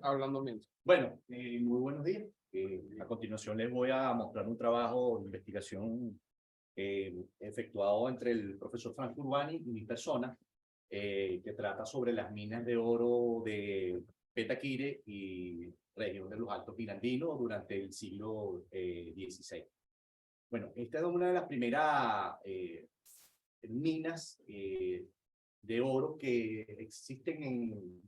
hablando menos. Bueno, muy buenos días. A continuación les voy a mostrar un trabajo de investigación efectuado entre el profesor Franco Urbani y mi persona, que trata sobre las minas de oro de Petaquire y región de los Altos Mirandinos durante el siglo XVI. Bueno, esta es una de las primeras minas de oro que existen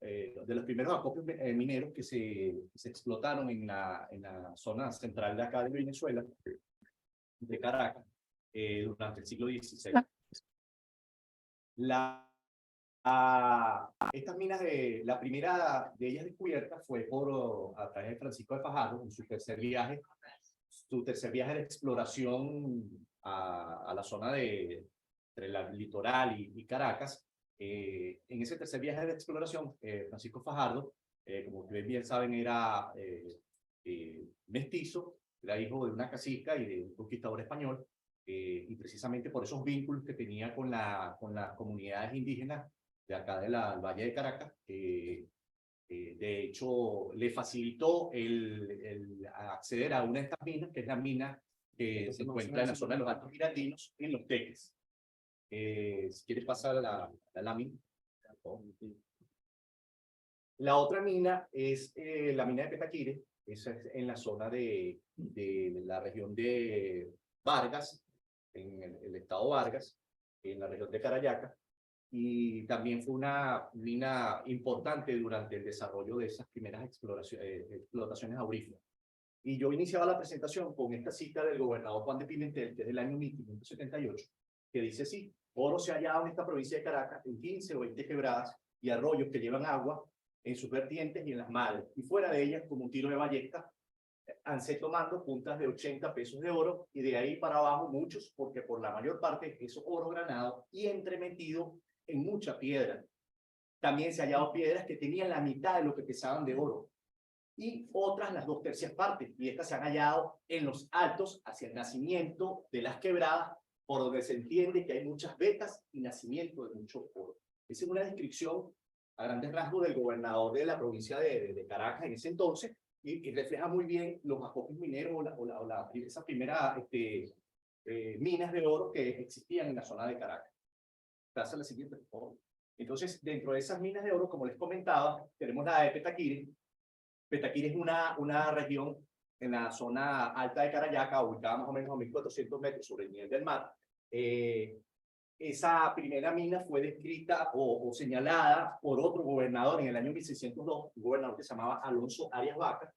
de los primeros acopios mineros que se explotaron en la zona central de acá de Venezuela, de Caracas, durante el siglo XVI. Estas minas, la primera de ellas descubierta fue a través de Francisco de Fajardo, en su tercer viaje de exploración a la zona entre la litoral y Caracas. En ese tercer viaje de exploración, Francisco Fajardo, como ustedes bien saben, era mestizo, era hijo de una cacica y de un conquistador español, y precisamente por esos vínculos que tenía con las comunidades indígenas de acá del Valle de Caracas, de hecho, le facilitó el acceder a una de estas minas, que es la mina que se encuentra en la zona de los Altos Mirandinos, en Los Teques. Si quieres pasar la lámina. La otra mina es la mina de Petaquire, esa es en la zona de la región de Vargas, en el estado Vargas, en la región de Carayaca, y también fue una mina importante durante el desarrollo de esas primeras explotaciones auríferas. Y yo iniciaba la presentación con esta cita del gobernador Juan de Pimentel, que es del año 1578, que dice así: oro se ha hallado en esta provincia de Caracas en 15 o 20 quebradas y arroyos que llevan agua en sus vertientes y en las madres, y fuera de ellas, como un tiro de ballesta, han se tomando puntas de 80 pesos de oro, y de ahí para abajo muchos, porque por la mayor parte es oro granado y entremetido en mucha piedra. También se han hallado piedras que tenían la mitad de lo que pesaban de oro, y otras las 2/3 partes, y estas se han hallado en los altos hacia el nacimiento de las quebradas, por donde se entiende que hay muchas vetas y nacimiento de mucho oro. Esa es una descripción a grandes rasgos del gobernador de la provincia de Caracas en ese entonces, y refleja muy bien los acopios mineros esas primeras minas de oro que existían en la zona de Caracas. Pasa la siguiente, por favor. Entonces, dentro de esas minas de oro, como les comentaba, tenemos la de Petaquire. Petaquire es una región en la zona alta de Carayaca, ubicada más o menos a 1400 metros sobre el nivel del mar. Esa primera mina fue descrita o señalada por otro gobernador en el año 1602, un gobernador que se llamaba Alonso Arias Vaca,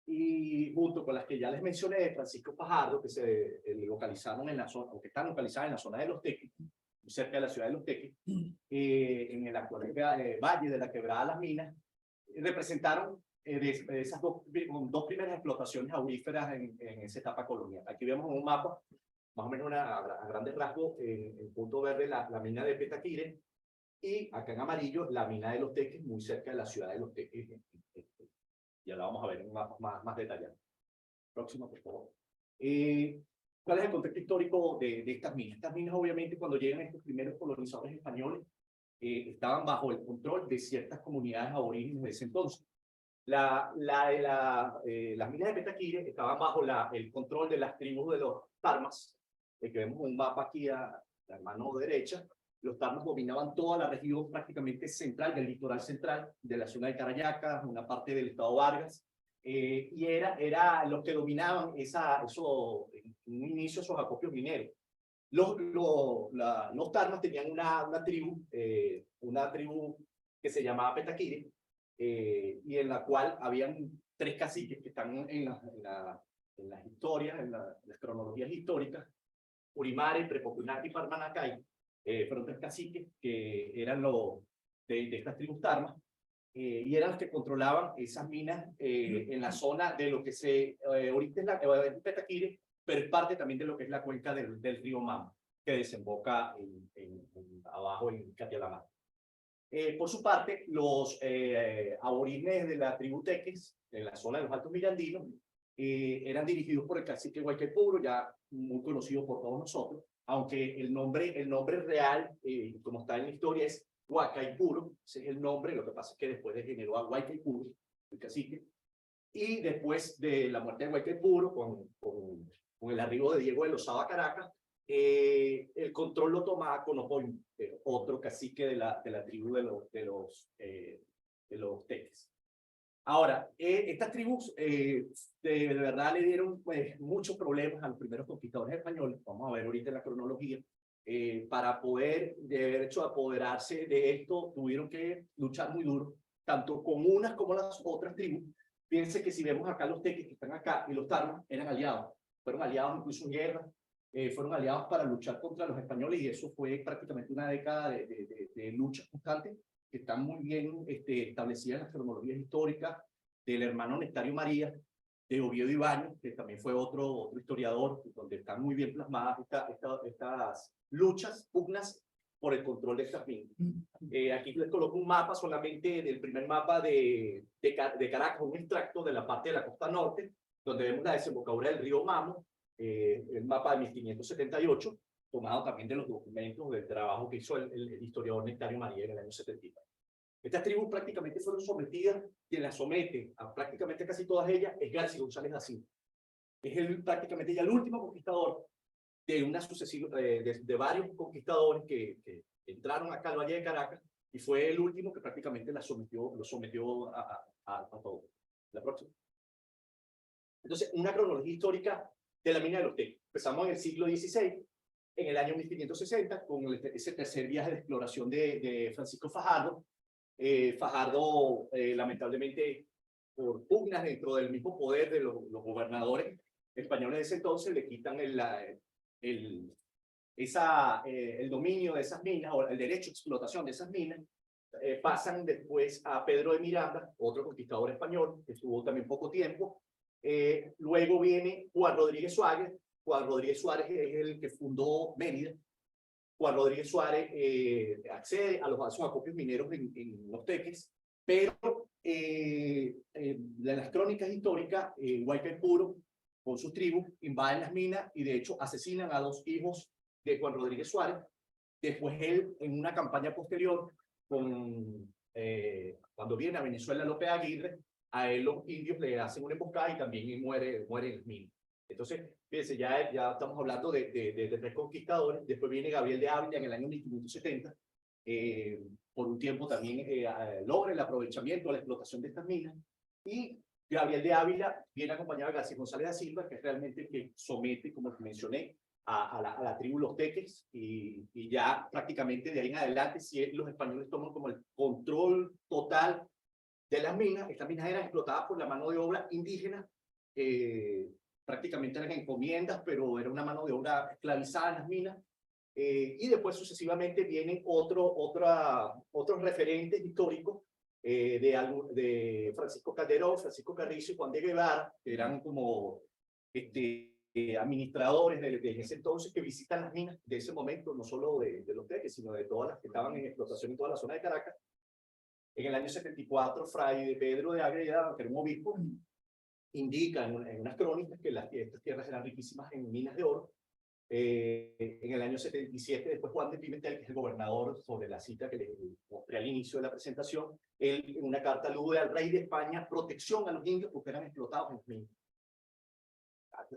y junto con las que ya les mencioné, de Francisco Fajardo, que se localizaron en la zona, o que están localizadas en la zona de Los Teques, cerca de la ciudad de Los Teques, en el actual Valle de la Quebrada Las Minas, representaron de esas dos primeras explotaciones auríferas en esa etapa colonial. Aquí vemos un mapa, más o menos a grandes rasgos, en punto verde la mina de Petaquire, y acá en amarillo la mina de Los Teques, muy cerca de la ciudad de Los Teques. Ya la vamos a ver en un mapa más detallado. Próximo, por favor. ¿Cuál es el contexto histórico de estas minas? Estas minas, obviamente, cuando llegan estos primeros colonizadores españoles, estaban bajo el control de ciertas comunidades aborígenes de ese entonces. Las minas de Petaquire estaban bajo el control de las tribus de los Tarmas, que vemos un mapa aquí a la mano derecha. Los Tarmas dominaban toda la región prácticamente central, del litoral central, de la zona de Carayaca, una parte del estado Vargas, y era los que dominaban en un inicio esos acopios mineros. Los Tarmas tenían una tribu que se llamaba Petaquire, y en la cual habían 3 caciques que están en las historias, en las cronologías históricas. Urimare, Prepopinati y Parmanacay fueron 3 caciques que eran de estas tribus Tarmas, y eran los que controlaban esas minas en la zona de lo que ahorita es Petaquire, pero es parte también de lo que es la cuenca del río Mama, que desemboca abajo en Catialamar. Por su parte, los aborígenes de la tribu Teques, en la zona de los Altos Mirandinos, eran dirigidos por el cacique Guayquepuro, ya muy conocido por todos nosotros, aunque el nombre real, como está en la historia, es Huaycaipuro, ese es el nombre, lo que pasa es que después degeneró a Huaycaipuro, el cacique, y después de la muerte de Huaycaipuro, con el arribo de Diego de Lozada a Caracas, el control lo tomaba Conopoy, otro cacique de la tribu de los teques. Ahora, estas tribus de verdad le dieron pues, muchos problemas a los primeros conquistadores españoles, vamos a ver ahorita en la cronología, para poder, de hecho, apoderarse de esto, tuvieron que luchar muy duro, tanto con unas como las otras tribus. Fíjense que si vemos acá los teques que están acá y los tarmas eran aliados, fueron aliados incluso en guerra, fueron aliados para luchar contra los españoles y eso fue prácticamente una década de lucha constante que están muy bien establecidas en las cronologías históricas del hermano Nectario María, de Oviedo Ibáñez, que también fue otro historiador, donde están muy bien plasmadas estas luchas, pugnas por el control de estas minas. Aquí les coloco un mapa solamente del primer mapa de Caracas, un extracto de la parte de la costa norte, donde vemos la desembocadura del río Mamo, el mapa de 1578, tomado también de los documentos del trabajo que hizo el historiador Nectario María en el año 70. Estas tribus prácticamente fueron sometidas, quien las somete a prácticamente casi todas ellas es García González da Silva. Es prácticamente ya el último conquistador de una sucesiva, de varios conquistadores que entraron acá al Valle de Caracas y fue el último que prácticamente lo sometió a todo. La próxima. Entonces, una cronología histórica de la mina de los teques. Empezamos en el siglo XVI, en el año 1560, con ese tercer viaje de exploración de Francisco Fajardo. Fajardo, lamentablemente, por pugnas dentro del mismo poder de los gobernadores españoles de ese entonces, le quitan el dominio de esas minas, o el derecho a explotación de esas minas. Pasan después a Pedro de Miranda, otro conquistador español, que estuvo también poco tiempo. Luego viene Juan Rodríguez Suárez. Juan Rodríguez Suárez es el que fundó Mérida. Juan Rodríguez Suárez accede a los acopios mineros en los teques, pero en las crónicas históricas, Huaycaipuro, con sus tribus, invaden las minas y de hecho asesinan a 2 hijos de Juan Rodríguez Suárez. Después él, en una campaña posterior, cuando viene a Venezuela López Aguirre, a él los indios le hacen una emboscada y también muere en las minas. Entonces, fíjense, ya estamos hablando de 3 conquistadores. Después viene Gabriel de Ávila en el año 1570. Por un tiempo también logra el aprovechamiento, la explotación de estas minas. Y Gabriel de Ávila viene acompañado de García González da Silva, que es realmente el que somete, como mencioné, a la tribu Los Teques. Y ya prácticamente de ahí en adelante, si los españoles toman como el control total de las minas, estas minas eran explotadas por la mano de obra indígena. Prácticamente eran encomiendas, pero era una mano de obra esclavizada en las minas. Y después sucesivamente vienen otros referentes históricos de Francisco Calderón, Francisco Carrizo y Juan de Guevara, que eran como administradores de ese entonces, que visitan las minas de ese momento, no solo de los teques, sino de todas las que estaban en explotación en toda la zona de Caracas. En el año 74, Fray Pedro de Ágreda, que era un obispo, indica en unas crónicas que estas tierras eran riquísimas en minas de oro. En el año 77, después Juan de Pimentel, que es el gobernador, sobre la cita que le mostré al inicio de la presentación, él en una carta alude al rey de España protección a los indios porque eran explotados en minas.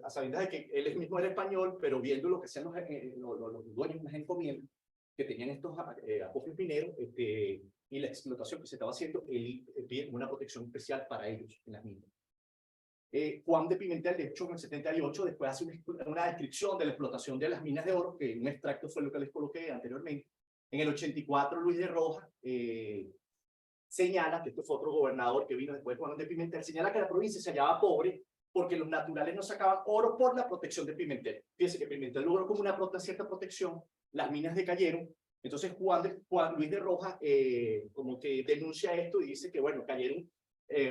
A sabiendas de que él mismo era español, pero viendo lo que hacían los dueños de las encomiendas que tenían estos acopios mineros y la explotación que se estaba haciendo, él pide una protección especial para ellos en las minas. Juan de Pimentel, de hecho, en el 78, después hace una descripción de la explotación de las minas de oro, que un extracto fue lo que les coloqué anteriormente. En el 84, Luis de Rojas señala, que este fue otro gobernador que vino después de Juan de Pimentel, señala que la provincia se hallaba pobre porque los naturales no sacaban oro por la protección de Pimentel. Fíjense que Pimentel logró como una cierta protección, las minas decayeron. Entonces Luis de Rojas como que denuncia esto y dice que, bueno, cayeron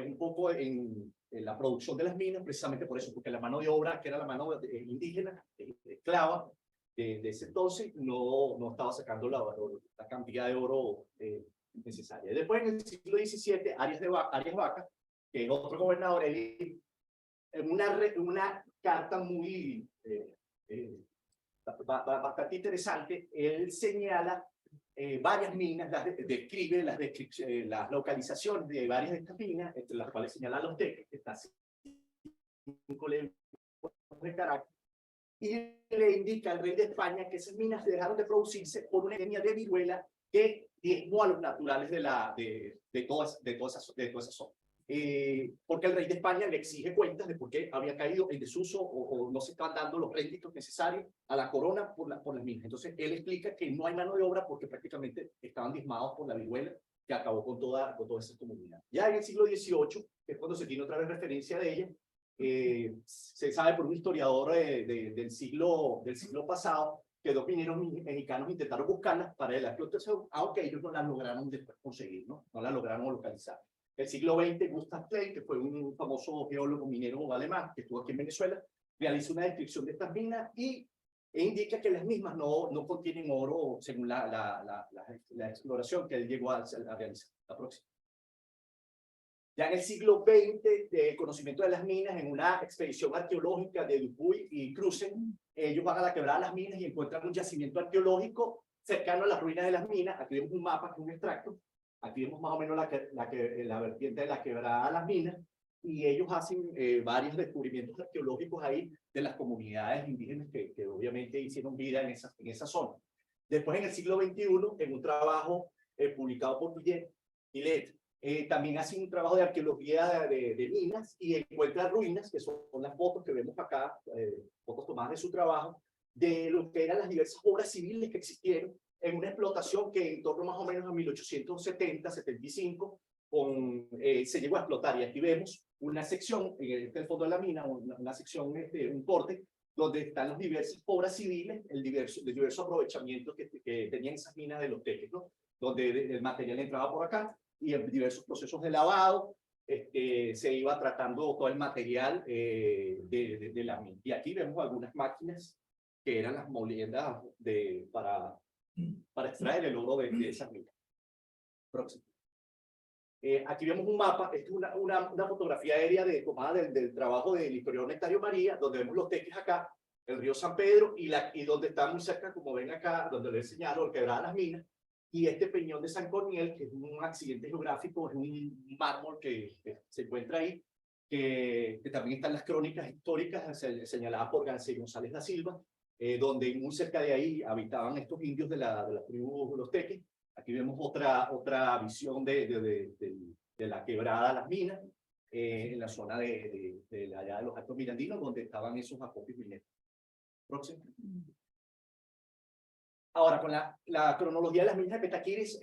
un poco en la producción de las minas, precisamente por eso, porque la mano de obra, que era la mano indígena, esclava de ese entonces, no estaba sacando la cantidad de oro necesaria. Después, en el siglo XVII, Arias Vaca, que es otro gobernador, él, en una carta muy bastante interesante, él señala varias minas, describe las localizaciones de varias de estas minas, entre las cuales señala Los Teques, que está a 5 leguas de Caracas, y le indica al rey de España que esas minas dejaron de producirse por una epidemia de viruela que diezmó a los naturales de toda esa zona. Porque el rey de España le exige cuentas de por qué había caído en desuso o no se estaban dando los réditos necesarios a la corona por las minas. Entonces, él explica que no hay mano de obra porque prácticamente estaban diezmados por la viruela que acabó con toda esa comunidad. Ya en el siglo XVIII, que es cuando se tiene otra vez referencia de ella, se sabe por un historiador del siglo pasado que 2 mineros mexicanos intentaron buscarlas para la explotación, aunque ellos no las lograron después conseguir, no la lograron localizar. El siglo XX, Gustav Klein, que fue un famoso geólogo minero alemán que estuvo aquí en Venezuela, realizó una descripción de estas minas e indica que las mismas no contienen oro según la exploración que él llegó a realizar. La próxima. Ya en el siglo XX, de conocimiento de las minas, en una expedición arqueológica de Dupuy y Cruzen, ellos van a la quebrada de las minas y encuentran un yacimiento arqueológico cercano a las ruinas de las minas. Aquí vemos un mapa, que es un extracto. Aquí vemos más o menos la vertiente de la quebrada de las minas, y ellos hacen varios descubrimientos arqueológicos ahí de las comunidades indígenas que obviamente hicieron vida en esa zona. Después, en el siglo XXI, en un trabajo publicado por Millet, también hace un trabajo de arqueología de minas y encuentra ruinas, que son las fotos que vemos acá, fotos tomadas de su trabajo, de lo que eran las diversas obras civiles que existieron en una explotación que en torno más o menos a 1870-75 se llegó a explotar. Y aquí vemos una sección, en el fondo de la mina, una sección, un corte, donde están las diversas obras civiles, el diverso aprovechamiento que tenían esas minas de Los Teques, ¿no? Donde el material entraba por acá y en diversos procesos de lavado se iba tratando todo el material de la mina. Y aquí vemos algunas máquinas que eran las moliendas para extraer el oro de esas minas. Próximo. Aquí vemos un mapa, esta es una fotografía aérea tomada del trabajo del historiador Nectario María, donde vemos Los Teques acá, el río San Pedro, y donde está muy cerca, como ven acá, donde les he señalado, el quebrada de las minas, y este peñón de San Corniel, que es un accidente geográfico, es un mármol que se encuentra ahí, que también están las crónicas históricas señaladas por García González da Silva, donde muy cerca de ahí habitaban estos indios de la tribu Los Teques. Aquí vemos otra visión de la quebrada Las Minas, en la zona de allá de los Altos Mirandinos, donde estaban esos acopios mineros. Próximo. Ahora, con la cronología de las minas de Petaquiris,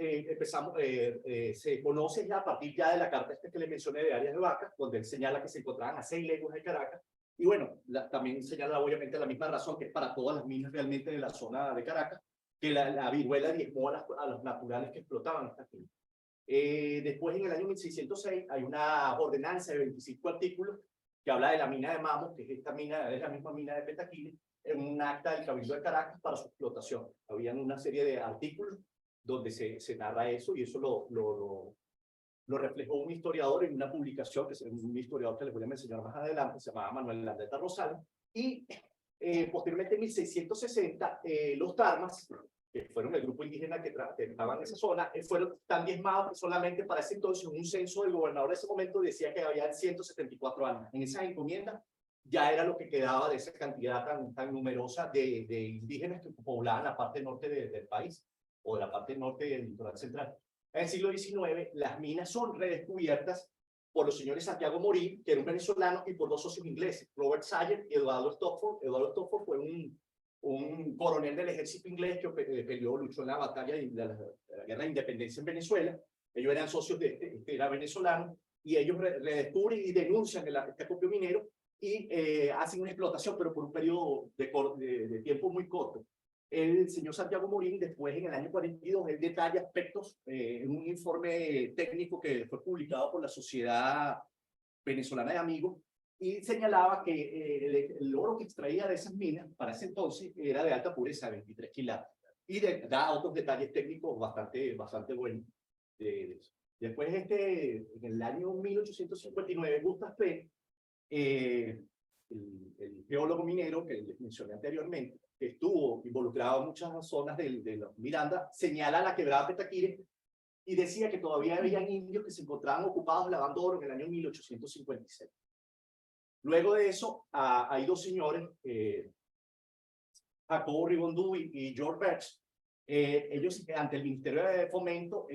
se conoce ya a partir ya de la carta que le mencioné de Arias de Vaca, donde él señala que se encontraban a 6 leguas de Caracas, y bueno, también señala obviamente la misma razón, que es para todas las minas realmente de la zona de Caracas, que la viruela diezmó a los naturales que explotaban estas minas. Después, en el año 1606, hay una ordenanza de 25 artículos que habla de la mina de Mamo, que es esta mina, es la misma mina de Petaquiles, en un acta del Cabildo de Caracas para su explotación. Habían una serie de artículos donde se narra eso, y eso lo reflejó un historiador en una publicación, que es un historiador que les voy a mencionar más adelante, se llamaba Manuel Landeta Rosales, y posteriormente en 1660 los Tarmas, que fueron el grupo indígena que estaban en esa zona, fueron tan diezmados que solamente para ese entonces un censo del gobernador de ese momento decía que había 174 almas. En esas encomiendas ya era lo que quedaba de esa cantidad tan numerosa de indígenas que poblaban la parte norte del país, o de la parte norte del litoral central. En el siglo XIX, las minas son redescubiertas por los señores Santiago Morín, que era un venezolano, y por 2 socios ingleses, Robert Sayer y Eduardo Stockford. Eduardo Stockford fue un coronel del ejército inglés que luchó en la batalla de la guerra de independencia en Venezuela. Ellos eran socios era venezolano, y ellos redescubren y denuncian este acopio minero, y hacen una explotación, pero por un periodo de tiempo muy corto. El señor Santiago Morín, después, en el año 42, él detalla aspectos en un informe técnico que fue publicado por la Sociedad Venezolana de Amigos, y señalaba que el oro que extraía de esas minas para ese entonces era de alta pureza, 23 quilates, y da otros detalles técnicos bastante buenos de eso. Después, en el año 1859, Gustav Klein, el geólogo minero que les mencioné anteriormente, que estuvo involucrado en muchas zonas de los Miranda, señala la quebrada Petaquire y decía que todavía había indios que se encontraban ocupados lavando oro en el año 1856. Luego de eso, hay dos señores, Jacobo Ribondú y George Birch. Ellos, ante el Ministerio de Fomento,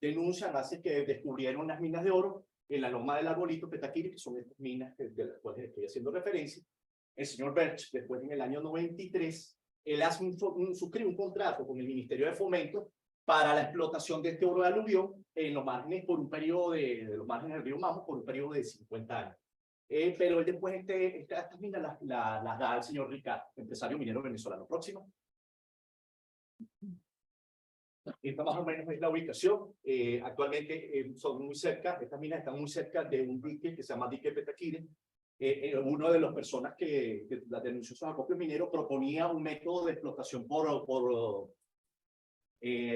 denuncian, hace que descubrieron unas minas de oro en la loma del Arbolito, Petaquire, que son estas minas de las cuales estoy haciendo referencia. El señor Birch, después en el año 93, él hace suscribe un contrato con el Ministerio de Fomento para la explotación de este oro de aluvión en los márgenes por un periodo de los márgenes del río Mamo por un periodo de 50 años. Pero él después estas minas las da al señor Ricardo, empresario minero venezolano. Próximo. Esta más o menos es la ubicación. Actualmente son muy cerca, estas minas están muy cerca de un dique que se llama dique Petaquire. Uno de las personas que la denunció a acopio minero proponía un método de explotación por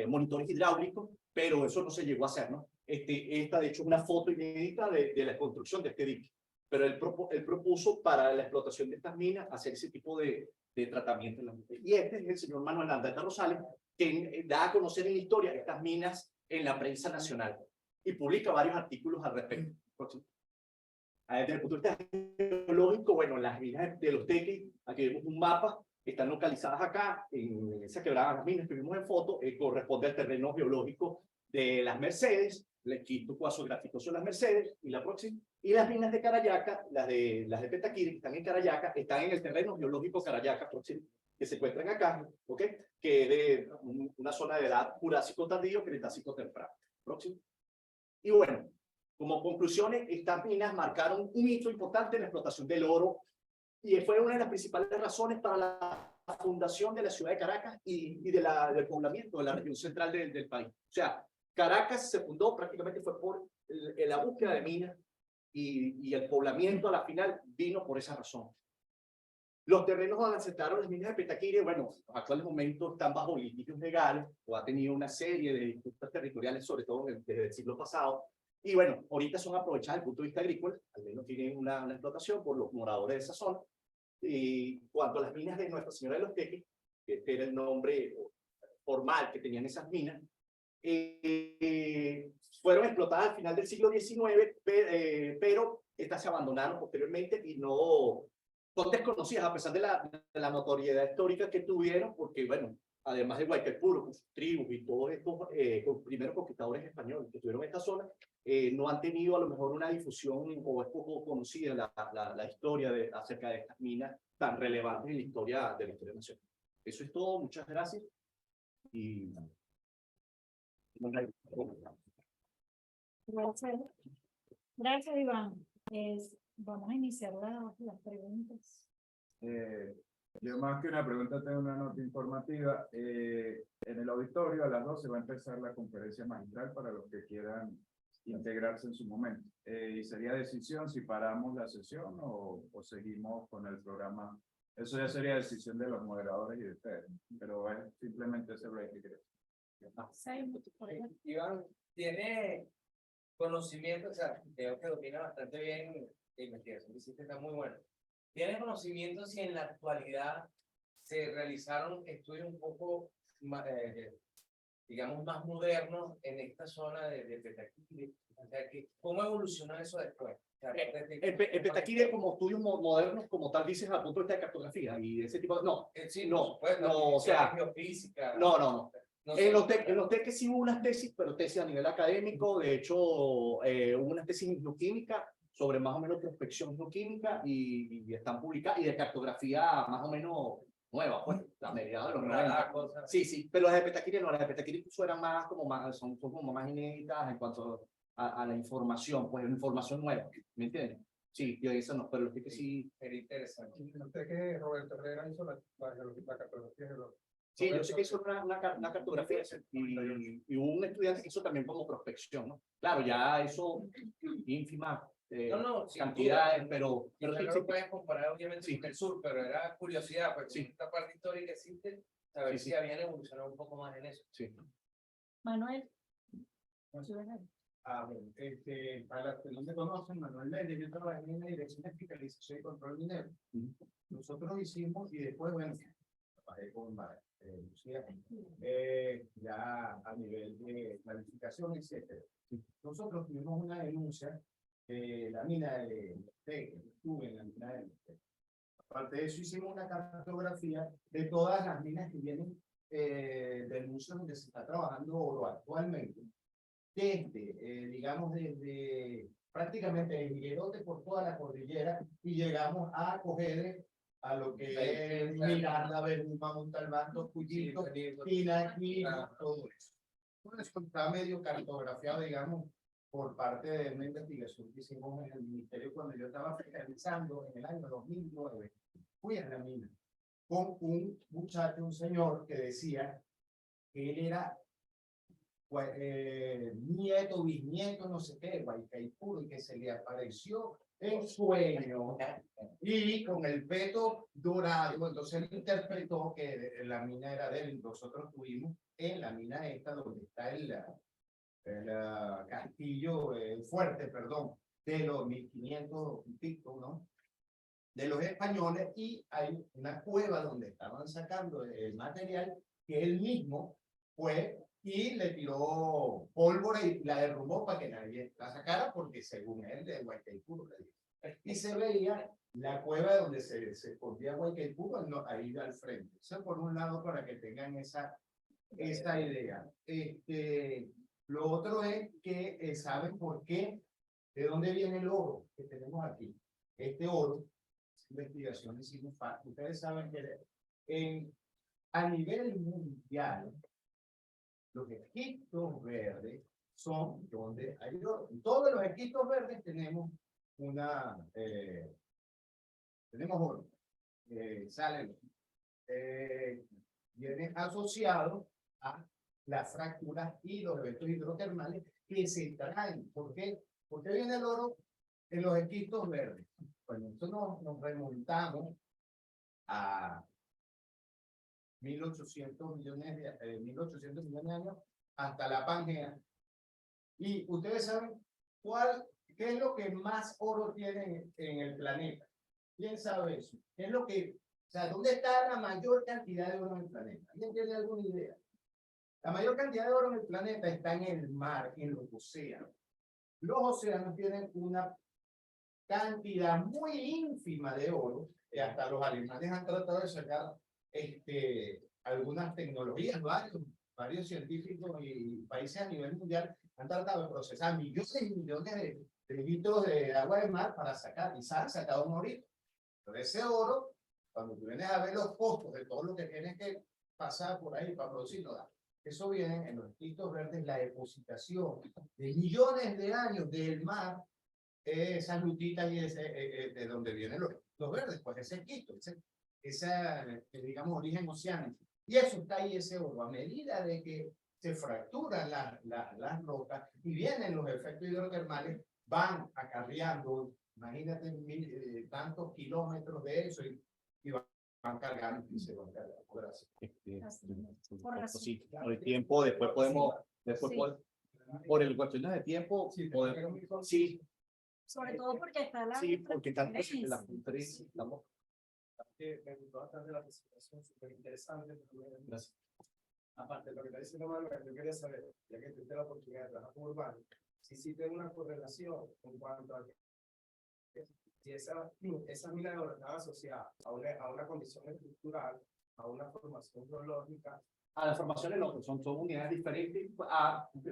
monitores hidráulicos, pero eso no se llegó a hacer, ¿no? Esta, de hecho, es una foto inédita de la construcción de este dique. Pero él propuso para la explotación de estas minas hacer ese tipo de tratamiento. Y este es el señor Manuel Andrés Rosales, que da a conocer en la historia estas minas en la prensa nacional y publica varios artículos al respecto. Desde el punto de vista geológico, bueno, las minas de los Teques, aquí vemos un mapa, están localizadas acá, en esa quebrada, las minas que vimos en foto, corresponde al terreno geológico de las Mercedes. Les quito cuadro gráfico sobre las Mercedes y la próxima. Y las minas de Carayaca, las de Petaquire, que están en Carayaca, están en el terreno geológico Carayaca, próximo, que se encuentran acá, ¿ok? Que es de una zona de edad Jurásico tardío, Cretácico temprano. Próximo. Y bueno, como conclusiones, estas minas marcaron un hito importante en la explotación del oro y fue una de las principales razones para la fundación de la ciudad de Caracas y del poblamiento de la región central del país. O sea, Caracas se fundó prácticamente fue por la búsqueda de minas y el poblamiento a la final vino por esa razón. Los terrenos donde asentaron las minas de Petaquire, bueno, a actuales momentos están bajo litigios legales o ha tenido una serie de disputas territoriales, sobre todo desde el siglo pasado. Y bueno, ahorita son aprovechadas desde el punto de vista agrícola, al menos tienen una explotación por los moradores de esa zona. Y cuanto a las minas de Nuestra Señora de los Teques, que este era el nombre formal que tenían esas minas, fueron explotadas al final del siglo XIX, pero estas se abandonaron posteriormente y no son desconocidas a pesar de la notoriedad histórica que tuvieron, porque bueno, además de Guayquepuro, con sus tribus y todos estos primeros conquistadores españoles que tuvieron esta zona, no han tenido a lo mejor una difusión o es poco conocida la historia acerca de estas minas tan relevantes en la historia de la historia nacional. Eso es todo, muchas gracias. Y... Gracias. Gracias, Iván. Vamos a iniciar las preguntas. Yo más que una pregunta tengo una nota informativa. En el auditorio a las 12 va a empezar la conferencia magistral para los que quieran integrarse en su momento. Y sería decisión si paramos la sesión o seguimos con el programa. Eso ya sería decisión de los moderadores y de ustedes, pero es simplemente ese break que queremos. Iván tiene conocimiento, o sea, creo que domina bastante bien la investigación que hiciste, está muy bueno. ¿Tiene conocimiento si en la actualidad se realizaron estudios un poco, digamos, más modernos en esta zona de Petaquire? O sea, ¿cómo evolucionó eso después? O sea, el Petaquire como estudios modernos, como tal dices, al punto de vista de cartografía y ese tipo de... No, sí, no, pues, no, o sea, geofísica. no. No en los Teques sí hubo unas tesis, pero tesis a nivel académico. De hecho, hubo unas tesis en geoquímica sobre más o menos prospección geoquímica y están publicadas, y de cartografía más o menos nueva, pues, la mediados de los 90. Sí, pero las de Petaquire no, las de Petaquire incluso eran más como más, son como más inéditas en cuanto a la información, pues información nueva, ¿me entiendes? Sí, yo eso no, pero los Teques sí. Era interesante. Usted que Roberto Herrera hizo la cartografía de los... Sí, yo sé que hizo una cartografía y hubo un estudiante que hizo también como prospección, ¿no? Claro, ya eso ínfima cantidades, pero no sí, lo puedes comparar obviamente sí, con el sur, pero era curiosidad, porque sí, esta parte histórica existe, saber si habían evolucionado un poco más en eso. Sí. Manuel. Bueno, para los que no me conocen, Manuel Méndez, yo trabajé en la Dirección de Fiscalización y Control Minero. Nosotros hicimos, y después, bueno, trabajé con Lucía, ya a nivel de planificación, etcétera. Nosotros tuvimos una denuncia de la mina de Teque, estuve en la mina de Teque. Aparte de eso, hicimos una cartografía de todas las minas que vienen del museo donde se está trabajando oro actualmente. Desde, digamos, desde prácticamente el Higuerote por toda la cordillera y llegamos a coger a lo que es Miranda, Bermúdez, Montalbán, Cuyito, Pinaquí, todo eso. Todo eso está medio cartografiado, digamos, por parte de una investigación que hicimos en el ministerio cuando yo estaba realizando en el año 2009. Fui a la mina con un muchacho, un señor que decía que él era nieto, bisnieto, no sé qué, Guaycaipuro, y que se le apareció en sueño y con el peto dorado. Entonces él interpretó que la mina era de él. Nosotros tuvimos en la mina esta donde está el castillo fuerte, perdón, de los 1500 y pico, ¿no? De los españoles, y hay una cueva donde estaban sacando el material que él mismo fue y le tiró pólvora y la derrumbó para que nadie la sacara, porque según él de Guaycaipuro le dijo. Y se veía la cueva donde se escondía Guaycaipuro ahí al frente. Eso por un lado, para que tengan esa idea. Lo otro es que saben por qué, de dónde viene el oro que tenemos aquí. Este oro, investigación hicimos, ustedes saben que a nivel mundial, los esquistos verdes son donde hay oro. En todos los esquistos verdes tenemos tenemos oro. Salen, viene asociado a las fracturas y los eventos hidrotermales que se traen. ¿Por qué? ¿Por qué viene el oro en los esquistos verdes? Bueno, nosotros nos remontamos a 1800 millones de años hasta la Pangea. Y ustedes saben qué es lo que más oro tiene en el planeta. ¿Quién sabe eso? ¿Qué es lo que, o sea, dónde está la mayor cantidad de oro en el planeta? ¿Alguien tiene alguna idea? La mayor cantidad de oro en el planeta está en el mar, en los océanos. Los océanos tienen una cantidad muy ínfima de oro, que hasta los alemanes han tratado de sacar algunas tecnologías, varios científicos y países a nivel mundial han tratado de procesar millones y millones de litros de agua de mar para sacar, y se han sacado un orito. Pero ese oro, cuando tú vienes a ver los costos de todo lo que tienes que pasar por ahí para producirlo, eso viene en los esquistos verdes, la depositación de millones de años del mar, esas lutitas y de donde vienen los verdes, pues ese esquisto, digamos, origen oceánico. Y eso está ahí, ese oro. A medida de que se fracturan las rocas y vienen los efectos hidrotermales, van acarreando, imagínate, tantos kilómetros de eso y van cargando y se van cargando. Sí, por el tiempo, después podemos, por el cuestiones de tiempo, Sí, podemos, sí, Sobre todo porque está la sí, porque tanto conferencia. la conferencia, estamos. Me gustó bastante la presentación, súper interesante. Gracias. Aparte de lo que está diciendo Manuel, yo quería saber, ya que tuviste la oportunidad de trabajar con Urbano, si existe una correlación en cuanto a si esa mina de oro estaba asociada a una condición estructural, a una formación geológica. A las formaciones no, son unidades diferentes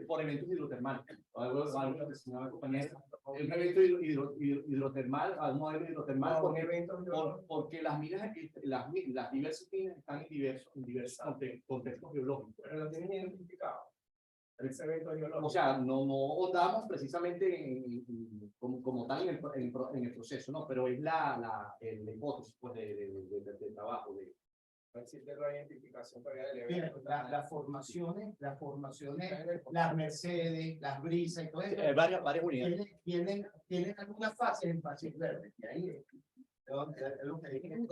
por eventos hidrotermales. Algo que se llama un evento hidrotermal, a un modelo hidrotermal, porque las minas, las diversas minas están en diversos contextos geológicos. Pero lo tienen identificado. Ese evento geológico. O sea, no ahondamos precisamente como tal en el proceso, ¿no? Pero es la hipótesis pues, del trabajo. No existe la identificación todavía del Mira, evento. las formaciones, las Mercedes, las brisas y todo eso, Varias unidades. tienen algunas fases en fases verdes. Y ahí es lo que dije,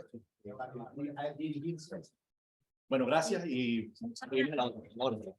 dirigirse. Bueno, gracias y seguimos la otra.